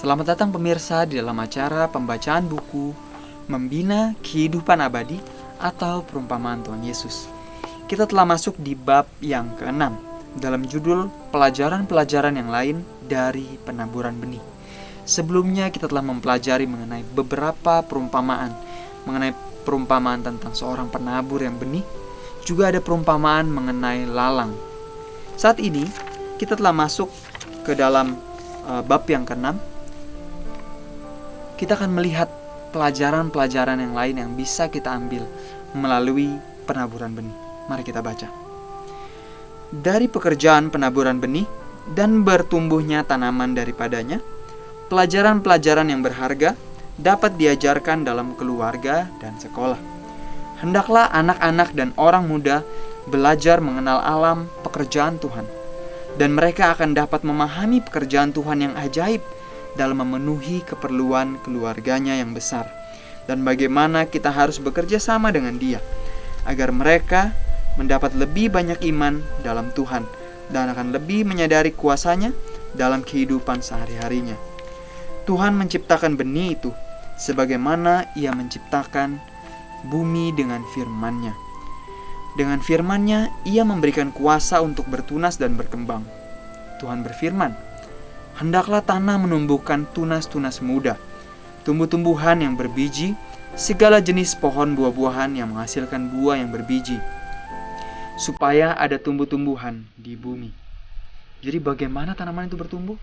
Selamat datang pemirsa di dalam acara pembacaan buku Membina Kehidupan Abadi atau Perumpamaan Tuhan Yesus. Kita telah masuk di bab yang ke-6 dalam judul Pelajaran-pelajaran yang lain dari penaburan benih. Sebelumnya kita telah mempelajari mengenai beberapa perumpamaan, mengenai perumpamaan tentang seorang penabur yang benih, juga ada perumpamaan mengenai lalang. Saat ini kita telah masuk ke dalam bab yang ke-6. Kita akan melihat pelajaran-pelajaran yang lain yang bisa kita ambil melalui penaburan benih. Mari kita baca. Dari pekerjaan penaburan benih dan bertumbuhnya tanaman daripadanya, pelajaran-pelajaran yang berharga dapat diajarkan dalam keluarga dan sekolah. Hendaklah anak-anak dan orang muda belajar mengenal alam pekerjaan Tuhan, dan mereka akan dapat memahami pekerjaan Tuhan yang ajaib dalam memenuhi keperluan keluarganya yang besar, dan bagaimana kita harus bekerja sama dengan Dia agar mereka mendapat lebih banyak iman dalam Tuhan dan akan lebih menyadari kuasa-Nya dalam kehidupan sehari-harinya. Tuhan menciptakan benih itu sebagaimana Ia menciptakan bumi dengan firman-Nya. Dengan firman-Nya Ia memberikan kuasa untuk bertunas dan berkembang. Tuhan berfirman, hendaklah tanah menumbuhkan tunas-tunas muda, tumbuh-tumbuhan yang berbiji, segala jenis pohon buah-buahan yang menghasilkan buah yang berbiji, supaya ada tumbuh-tumbuhan di bumi. Jadi bagaimana tanaman itu bertumbuh?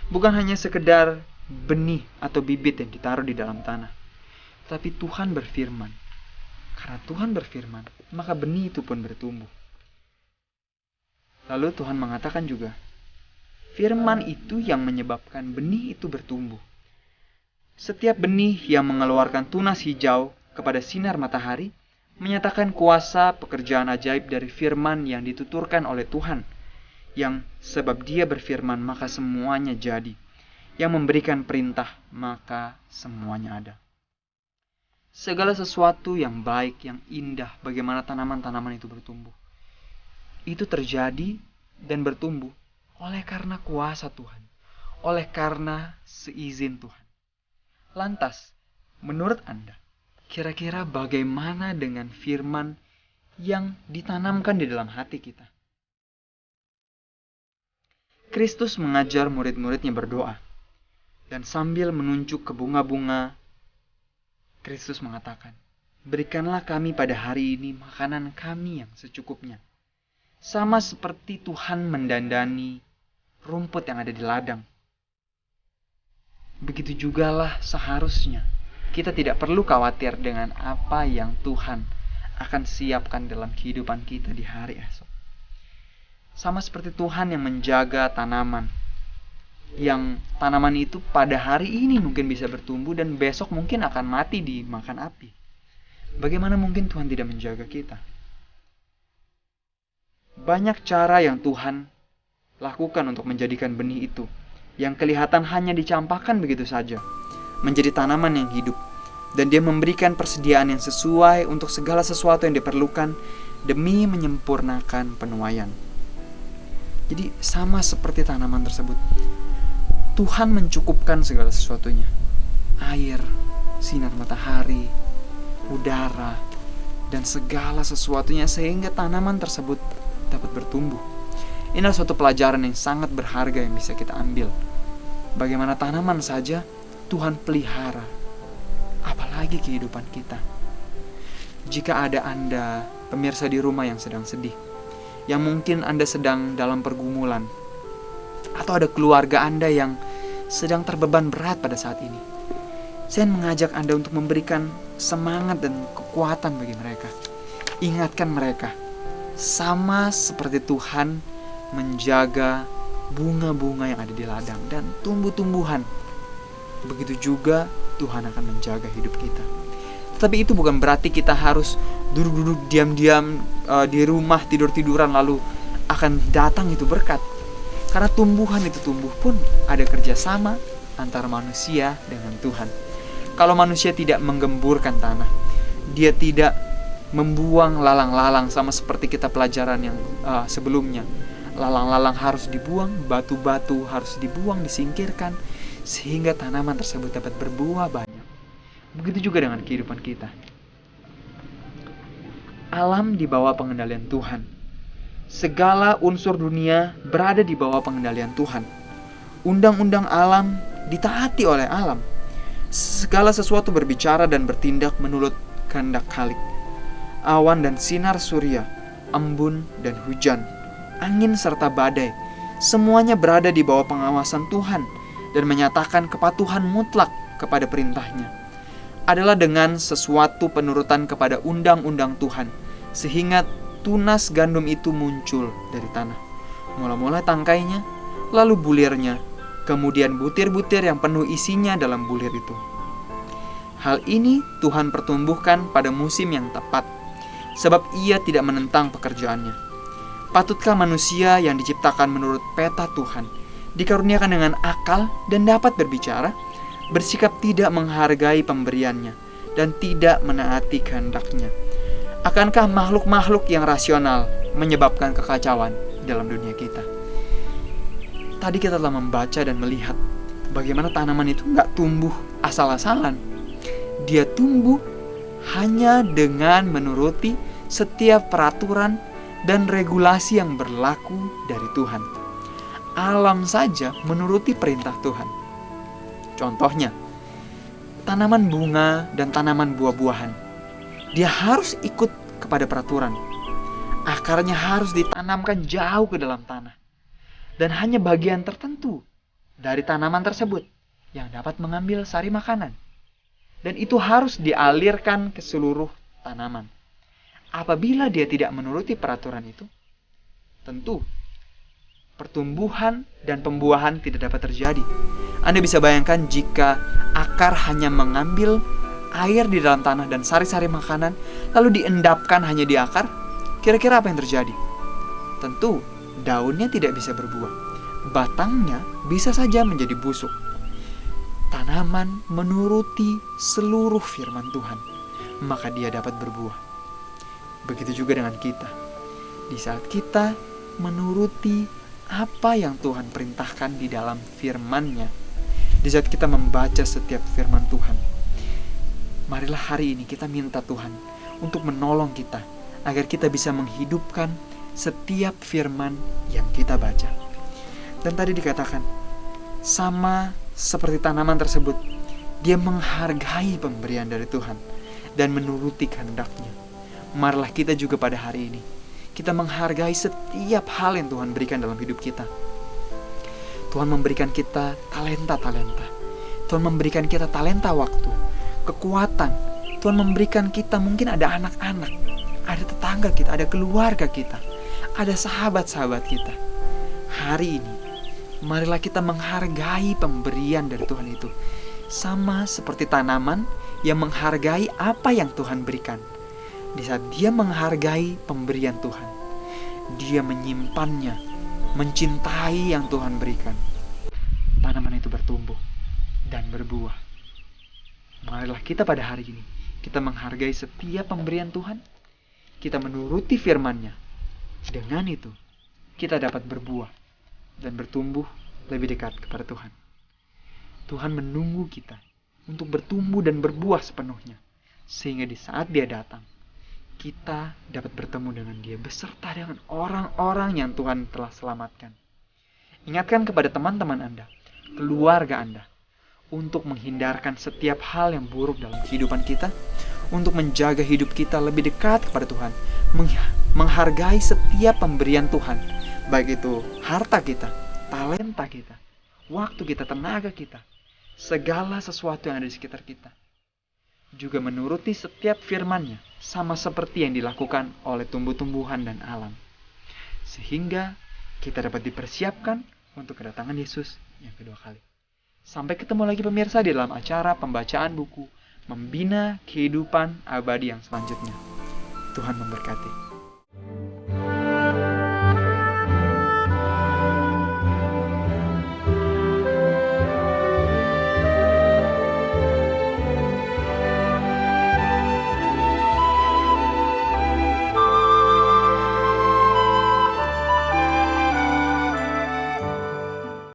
Bukan hanya sekedar benih atau bibit yang ditaruh di dalam tanah, tapi Tuhan berfirman. Karena Tuhan berfirman, maka benih itu pun bertumbuh. Lalu Tuhan mengatakan juga, firman itu yang menyebabkan benih itu bertumbuh. Setiap benih yang mengeluarkan tunas hijau kepada sinar matahari menyatakan kuasa pekerjaan ajaib dari firman yang dituturkan oleh Tuhan, yang sebab Dia berfirman maka semuanya jadi, yang memberikan perintah maka semuanya ada. Segala sesuatu yang baik, yang indah, bagaimana tanaman-tanaman itu bertumbuh, itu terjadi dan bertumbuh oleh karena kuasa Tuhan, oleh karena seizin Tuhan. Lantas, menurut Anda, kira-kira bagaimana dengan firman yang ditanamkan di dalam hati kita? Kristus mengajar murid-muridnya berdoa, dan sambil menunjuk ke bunga-bunga, Kristus mengatakan, berikanlah kami pada hari ini makanan kami yang secukupnya. Sama seperti Tuhan mendandani rumput yang ada di ladang. Begitu jugalah seharusnya kita tidak perlu khawatir dengan apa yang Tuhan akan siapkan dalam kehidupan kita di hari esok. Sama seperti Tuhan yang menjaga tanaman, yang tanaman itu pada hari ini mungkin bisa bertumbuh dan besok mungkin akan mati dimakan api. Bagaimana mungkin Tuhan tidak menjaga kita? Banyak cara yang Tuhan lakukan untuk menjadikan benih itu, yang kelihatan hanya dicampakkan begitu saja, menjadi tanaman yang hidup, dan Dia memberikan persediaan yang sesuai untuk segala sesuatu yang diperlukan demi menyempurnakan penuaian. Jadi sama seperti tanaman tersebut, Tuhan mencukupkan segala sesuatunya, air, sinar matahari, udara, dan segala sesuatunya sehingga tanaman tersebut dapat bertumbuh. Inilah suatu pelajaran yang sangat berharga yang bisa kita ambil. Bagaimana tanaman saja Tuhan pelihara, apalagi kehidupan kita. Jika ada Anda, pemirsa di rumah yang sedang sedih, yang mungkin Anda sedang dalam pergumulan, atau ada keluarga Anda yang sedang terbeban berat pada saat ini, saya mengajak Anda untuk memberikan semangat dan kekuatan bagi mereka. Ingatkan mereka, sama seperti Tuhan menjaga bunga-bunga yang ada di ladang dan tumbuh-tumbuhan, begitu juga Tuhan akan menjaga hidup kita. Tetapi itu bukan berarti kita harus duduk-duduk diam-diam di rumah tidur-tiduran lalu akan datang itu berkat. Karena tumbuhan itu tumbuh pun ada kerjasama antara manusia dengan Tuhan. Kalau manusia tidak menggemburkan tanah, dia tidak membuang lalang-lalang, sama seperti kita pelajaran yang sebelumnya. Lalang-lalang harus dibuang, batu-batu harus dibuang, disingkirkan, sehingga tanaman tersebut dapat berbuah banyak. Begitu juga dengan kehidupan kita. Alam di bawah pengendalian Tuhan. Segala unsur dunia berada di bawah pengendalian Tuhan. Undang-undang alam ditaati oleh alam. Segala sesuatu berbicara dan bertindak menurut kehendak Khalik. Awan dan sinar surya, embun dan hujan, angin serta badai, semuanya berada di bawah pengawasan Tuhan dan menyatakan kepatuhan mutlak kepada perintahnya. Adalah dengan sesuatu penurutan kepada undang-undang Tuhan, sehingga tunas gandum itu muncul dari tanah. Mula-mula tangkainya, lalu bulirnya, kemudian butir-butir yang penuh isinya dalam bulir itu. Hal ini Tuhan pertumbuhkan pada musim yang tepat, sebab Ia tidak menentang pekerjaannya. Patutkah manusia yang diciptakan menurut peta Tuhan, dikaruniakan dengan akal dan dapat berbicara, bersikap tidak menghargai pemberiannya, dan tidak menaati kehendaknya? Akankah makhluk-makhluk yang rasional menyebabkan kekacauan dalam dunia kita? Tadi kita telah membaca dan melihat bagaimana tanaman itu nggak tumbuh asal-asalan. Dia tumbuh hanya dengan menuruti setiap peraturan dan regulasi yang berlaku dari Tuhan. Alam saja menuruti perintah Tuhan. Contohnya, tanaman bunga dan tanaman buah-buahan. Dia harus ikut kepada peraturan. Akarnya harus ditanamkan jauh ke dalam tanah. Dan hanya bagian tertentu dari tanaman tersebut yang dapat mengambil sari makanan. Dan itu harus dialirkan ke seluruh tanaman. Apabila dia tidak menuruti peraturan itu, tentu pertumbuhan dan pembuahan tidak dapat terjadi. Anda bisa bayangkan jika akar hanya mengambil air di dalam tanah dan sari-sari makanan, lalu diendapkan hanya di akar, kira-kira apa yang terjadi? Tentu daunnya tidak bisa berbuah. Batangnya bisa saja menjadi busuk. Tanaman menuruti seluruh firman Tuhan, maka dia dapat berbuah. Begitu juga dengan kita. Di saat kita menuruti apa yang Tuhan perintahkan di dalam firman-Nya, di saat kita membaca setiap firman Tuhan, marilah hari ini kita minta Tuhan untuk menolong kita agar kita bisa menghidupkan setiap firman yang kita baca. Dan tadi dikatakan, sama seperti tanaman tersebut, dia menghargai pemberian dari Tuhan dan menuruti kehendak-Nya. Marilah kita juga pada hari ini, kita menghargai setiap hal yang Tuhan berikan dalam hidup kita. Tuhan memberikan kita talenta-talenta. Tuhan memberikan kita talenta waktu, kekuatan. Tuhan memberikan kita, mungkin ada anak-anak, ada tetangga kita, ada keluarga kita, ada sahabat-sahabat kita. Hari ini, marilah kita menghargai pemberian dari Tuhan itu. Sama seperti tanaman yang menghargai apa yang Tuhan berikan. Di saat dia menghargai pemberian Tuhan, dia menyimpannya, mencintai yang Tuhan berikan. Tanaman itu bertumbuh dan berbuah. Marilah kita pada hari ini, kita menghargai setiap pemberian Tuhan. Kita menuruti firman-Nya. Dengan itu, kita dapat berbuah dan bertumbuh lebih dekat kepada Tuhan. Tuhan menunggu kita untuk bertumbuh dan berbuah sepenuhnya, sehingga di saat Dia datang, kita dapat bertemu dengan Dia beserta dengan orang-orang yang Tuhan telah selamatkan. Ingatkan kepada teman-teman Anda, keluarga Anda, untuk menghindarkan setiap hal yang buruk dalam kehidupan kita, untuk menjaga hidup kita lebih dekat kepada Tuhan, menghargai setiap pemberian Tuhan, baik itu harta kita, talenta kita, waktu kita, tenaga kita, segala sesuatu yang ada di sekitar kita. Juga menuruti setiap firman-Nya, sama seperti yang dilakukan oleh tumbuh-tumbuhan dan alam. Sehingga kita dapat dipersiapkan untuk kedatangan Yesus yang kedua kali. Sampai ketemu lagi pemirsa di dalam acara pembacaan buku Membina Kehidupan Abadi yang selanjutnya. Tuhan memberkati.